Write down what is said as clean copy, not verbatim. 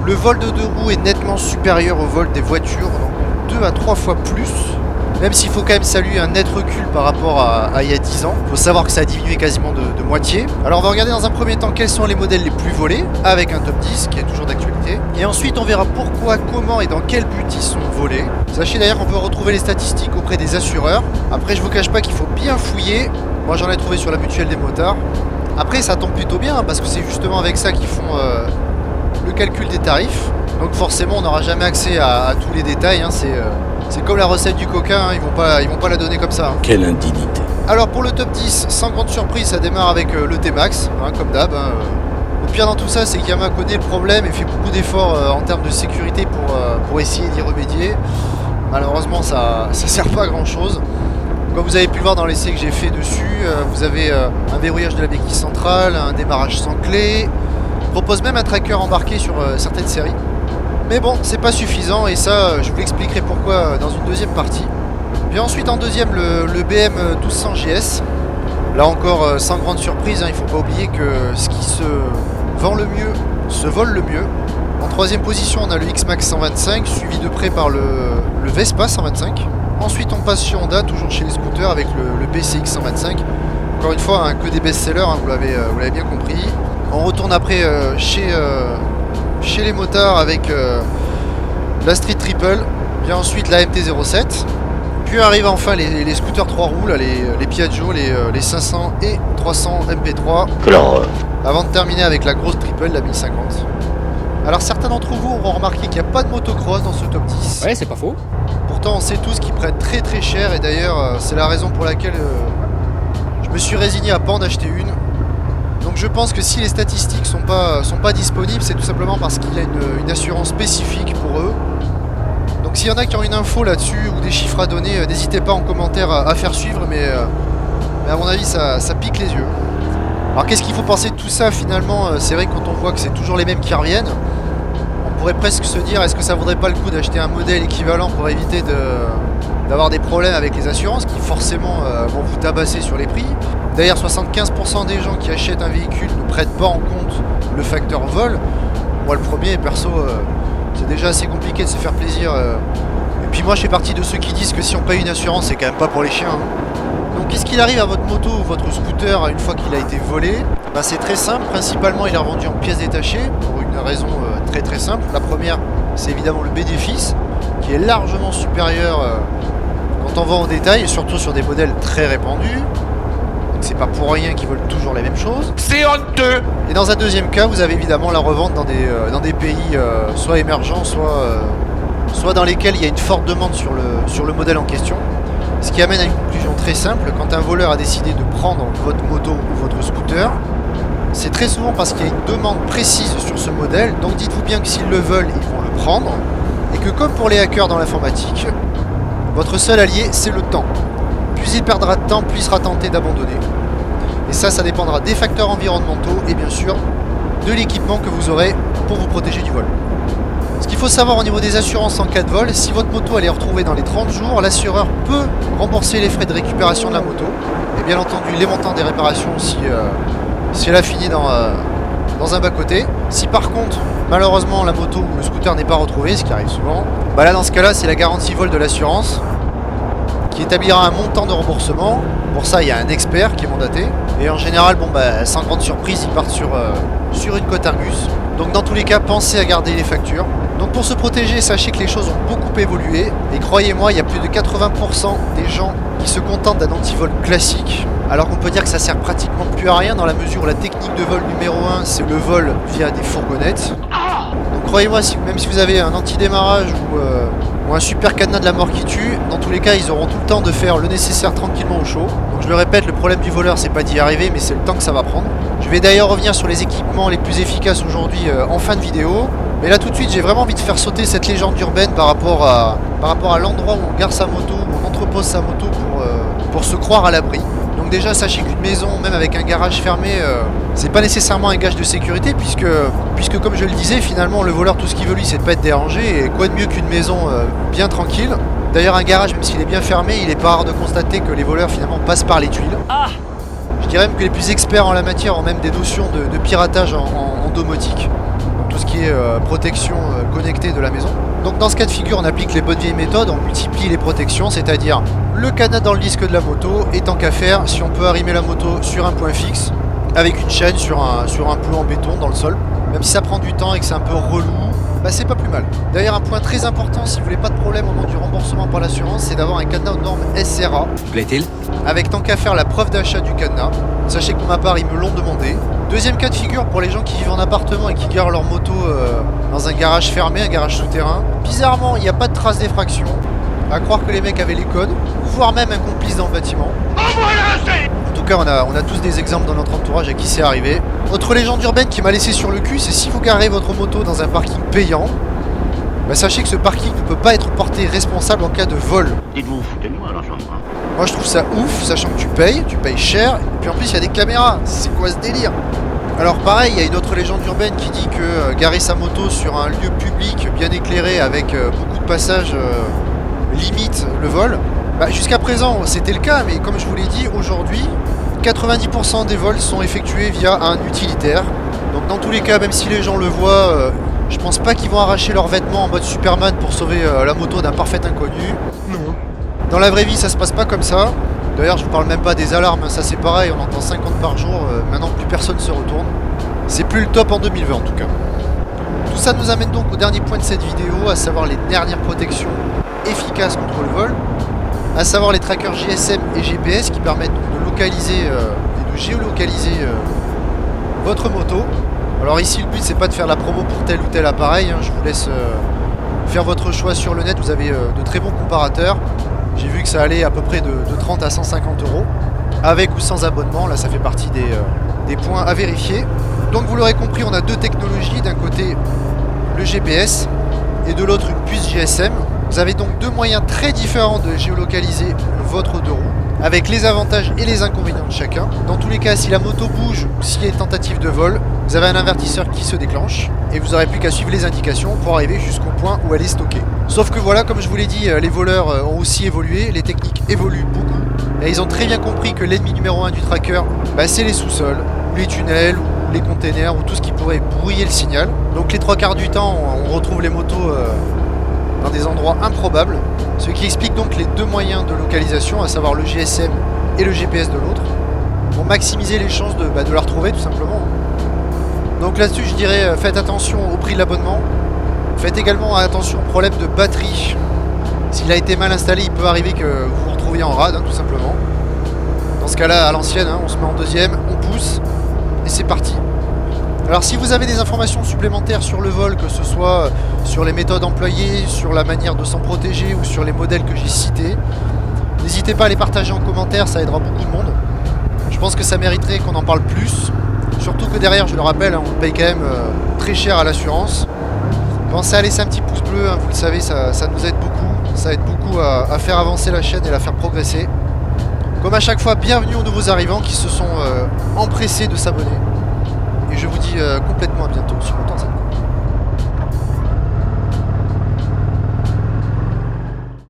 Le vol de 2 roues est nettement supérieur au vol des voitures, donc 2 à 3 fois plus. Même s'il faut quand même saluer un net recul par rapport à il y a 10 ans. Il faut savoir que ça a diminué quasiment de moitié. Alors on va regarder dans un premier temps quels sont les modèles les plus volés, avec un top 10 qui est toujours d'actualité. Et ensuite on verra pourquoi, comment et dans quel but ils sont volés. Sachez d'ailleurs qu'on peut retrouver les statistiques auprès des assureurs. Après je vous cache pas qu'il faut bien fouiller. Moi j'en ai trouvé sur la mutuelle des motards. Après ça tombe plutôt bien parce que c'est justement avec ça qu'ils font le calcul des tarifs. Donc forcément on n'aura jamais accès à tous les détails, hein. C'est comme la recette du coca, hein. Ils vont pas la donner comme ça, hein. Quelle indignité. Alors pour le top 10, sans grande surprise, ça démarre avec le T-Max, hein, comme d'hab, hein. Le pire dans tout ça, c'est qu'Yamaha connaît le problème et fait beaucoup d'efforts en termes de sécurité pour essayer d'y remédier. Malheureusement ça sert pas à grand chose. Comme vous avez pu le voir dans l'essai que j'ai fait dessus, vous avez un verrouillage de la béquille centrale, un démarrage sans clé. Propose même un tracker embarqué sur certaines séries. Mais bon, c'est pas suffisant et ça, je vous l'expliquerai pourquoi dans une deuxième partie. Puis ensuite en deuxième, le BM 1200 GS. Là encore, sans grande surprise, hein, il faut pas oublier que ce qui se vend le mieux, se vole le mieux. En troisième position, on a le X-Max 125, suivi de près par le Vespa 125. Ensuite, on passe chez Honda, toujours chez les scooters, avec le BCX 125. Encore une fois, hein, que des best-sellers, hein, vous l'avez bien compris. On retourne après chez les motards avec la Street Triple, vient ensuite la MT-07, puis arrivent enfin les scooters 3 roues, là, les Piaggio, les 500 et 300 MP3, avant de terminer avec la grosse Triple, la 1050. Alors certains d'entre vous auront remarqué qu'il n'y a pas de motocross dans ce top 10. Ouais, c'est pas faux. Pourtant on sait tous qu'ils prennent très très cher et d'ailleurs c'est la raison pour laquelle je me suis résigné à pas en acheter une. Donc je pense que si les statistiques sont pas disponibles, c'est tout simplement parce qu'il y a une assurance spécifique pour eux. Donc s'il y en a qui ont une info là-dessus ou des chiffres à donner, n'hésitez pas en commentaire à faire suivre, mais à mon avis ça pique les yeux. Alors qu'est-ce qu'il faut penser de tout ça finalement? C'est vrai que quand on voit que c'est toujours les mêmes qui reviennent, on pourrait presque se dire est-ce que ça vaudrait pas le coup d'acheter un modèle équivalent pour éviter d'avoir des problèmes avec les assurances qui forcément vont vous tabasser sur les prix. D'ailleurs 75% des gens qui achètent un véhicule ne prennent pas en compte le facteur vol. Moi le premier, perso, c'est déjà assez compliqué de se faire plaisir. Et puis moi je fais partie de ceux qui disent que si on paye une assurance, c'est quand même pas pour les chiens, hein. Donc qu'est-ce qu'il arrive à votre moto ou votre scooter une fois qu'il a été volé? Ben, c'est très simple, principalement il est revendu en pièces détachées pour une raison très très simple. La première, c'est évidemment le bénéfice qui est largement supérieur quand on vend au détail et surtout sur des modèles très répandus. Donc c'est pas pour rien qu'ils veulent toujours les mêmes choses. C'est honteux. Et dans un deuxième cas, vous avez évidemment la revente dans des pays soit émergents, soit dans lesquels il y a une forte demande sur le modèle en question. Ce qui amène à une conclusion très simple, quand un voleur a décidé de prendre votre moto ou votre scooter, c'est très souvent parce qu'il y a une demande précise sur ce modèle, donc dites-vous bien que s'ils le veulent, ils vont le prendre, et que comme pour les hackers dans l'informatique, votre seul allié, c'est le temps. Plus il perdra de temps, plus il sera tenté d'abandonner. Et ça dépendra des facteurs environnementaux et bien sûr de l'équipement que vous aurez pour vous protéger du vol. Ce qu'il faut savoir au niveau des assurances en cas de vol, si votre moto elle est retrouvée dans les 30 jours, l'assureur peut rembourser les frais de récupération de la moto et bien entendu les montants des réparations si elle a fini dans un bas-côté. Si par contre, malheureusement, la moto ou le scooter n'est pas retrouvé, ce qui arrive souvent, bah là dans ce cas-là, c'est la garantie vol de l'assurance qui établira un montant de remboursement. Pour ça, il y a un expert qui est mandaté. Et en général, sans grande surprise, ils partent sur une cote Argus. Donc dans tous les cas, pensez à garder les factures. Donc pour se protéger, sachez que les choses ont beaucoup évolué. Et croyez-moi, il y a plus de 80% des gens qui se contentent d'un antivol classique. Alors qu'on peut dire que ça sert pratiquement plus à rien dans la mesure où la technique de vol numéro 1, c'est le vol via des fourgonnettes. Donc croyez-moi, même si vous avez un anti-démarrage ou un super cadenas de la mort qui tue, dans tous les cas, ils auront tout le temps de faire le nécessaire tranquillement au chaud. Donc je le répète, le problème du voleur, c'est pas d'y arriver, mais c'est le temps que ça va prendre. Je vais d'ailleurs revenir sur les équipements les plus efficaces aujourd'hui en fin de vidéo. Mais là tout de suite, j'ai vraiment envie de faire sauter cette légende urbaine par rapport à l'endroit où on gare sa moto, où on entrepose sa moto pour se croire à l'abri. Donc déjà, sachez qu'une maison, même avec un garage fermé, c'est pas nécessairement un gage de sécurité puisque comme je le disais, finalement le voleur, tout ce qu'il veut lui, c'est de pas être dérangé. Et quoi de mieux qu'une maison bien tranquille. D'ailleurs un garage, même s'il est bien fermé, il est pas rare de constater que les voleurs finalement passent par les tuiles. Je dirais même que les plus experts en la matière ont même des notions de piratage en domotique. Donc tout ce qui est protection connectée de la maison. Donc dans ce cas de figure, on applique les bonnes vieilles méthodes, on multiplie les protections, c'est-à-dire le cadenas dans le disque de la moto, et tant qu'à faire, si on peut arrimer la moto sur un point fixe, avec une chaîne sur un plot en béton dans le sol, même si ça prend du temps et que c'est un peu relou, bah c'est pas plus mal. D'ailleurs, un point très important, si vous voulez pas de problème au moment du remboursement par l'assurance, c'est d'avoir un cadenas aux normes SRA. Vous plaît-il? Avec tant qu'à faire la preuve d'achat du cadenas. Sachez que pour ma part, ils me l'ont demandé. Deuxième cas de figure, pour les gens qui vivent en appartement et qui garent leur moto dans un garage fermé, un garage souterrain. Bizarrement, il n'y a pas de trace d'effraction. À croire que les mecs avaient les codes, ou voire même un complice dans le bâtiment. En tout cas, on a tous des exemples dans notre entourage à qui c'est arrivé. Autre légende urbaine qui m'a laissé sur le cul, c'est si vous garez votre moto dans un parking payant, bah sachez que ce parking ne peut pas être porté responsable en cas de vol. Dites-vous, foutez de moi, l'enfant. Moi je trouve ça ouf, sachant que tu payes cher, et puis en plus il y a des caméras, c'est quoi ce délire? Alors pareil, il y a une autre légende urbaine qui dit que garer sa moto sur un lieu public bien éclairé avec beaucoup de passages limite le vol. Bah, jusqu'à présent c'était le cas, mais comme je vous l'ai dit, aujourd'hui 90% des vols sont effectués via un utilitaire. Donc dans tous les cas, même si les gens le voient, je pense pas qu'ils vont arracher leurs vêtements en mode Superman pour sauver la moto d'un parfait inconnu. Non. Dans la vraie vie, ça se passe pas comme ça. D'ailleurs, je vous parle même pas des alarmes, ça c'est pareil, on entend 50 par jour, maintenant plus personne se retourne. C'est plus le top en 2020 en tout cas. Tout ça nous amène donc au dernier point de cette vidéo, à savoir les dernières protections efficaces contre le vol, à savoir les trackers GSM et GPS qui permettent donc de localiser et de géolocaliser votre moto. Alors ici le but c'est pas de faire la promo pour tel ou tel appareil, hein. Je vous laisse faire votre choix sur le net, vous avez de très bons comparateurs. J'ai vu que ça allait à peu près de 30 à 150 €, avec ou sans abonnement, là ça fait partie des points à vérifier. Donc vous l'aurez compris, on a deux technologies, d'un côté le GPS et de l'autre une puce GSM. Vous avez donc deux moyens très différents de géolocaliser votre deux roues, avec les avantages et les inconvénients de chacun. Dans tous les cas, si la moto bouge ou s'il y a une tentative de vol, vous avez un avertisseur qui se déclenche et vous n'aurez plus qu'à suivre les indications pour arriver jusqu'au point où elle est stockée. Sauf que voilà, comme je vous l'ai dit, les voleurs ont aussi évolué, les techniques évoluent beaucoup et ils ont très bien compris que l'ennemi numéro 1 du tracker, bah, c'est les sous-sols, ou les tunnels, ou les containers, ou tout ce qui pourrait brouiller le signal. Donc les 3/4 du temps, on retrouve les motos dans des endroits improbables, ce qui explique donc les deux moyens de localisation, à savoir le GSM et le GPS de l'autre, pour maximiser les chances de la retrouver tout simplement. Donc là-dessus je dirais faites attention au prix de l'abonnement, faites également attention au problème de batterie. S'il a été mal installé, il peut arriver que vous vous retrouviez en rade, hein, tout simplement. Dans ce cas-là, à l'ancienne, hein, on se met en deuxième, on pousse et c'est parti. Alors si vous avez des informations supplémentaires sur le vol, que ce soit sur les méthodes employées, sur la manière de s'en protéger ou sur les modèles que j'ai cités, n'hésitez pas à les partager en commentaire, ça aidera beaucoup de monde. Je pense que ça mériterait qu'on en parle plus, surtout que derrière, je le rappelle, hein, on paye quand même très cher à l'assurance. Pensez à laisser un petit pouce bleu, hein, vous le savez, ça nous aide beaucoup, ça aide beaucoup à faire avancer la chaîne et la faire progresser. Comme à chaque fois, bienvenue aux nouveaux arrivants qui se sont empressés de s'abonner. Et je vous dis complètement à bientôt sur le temps.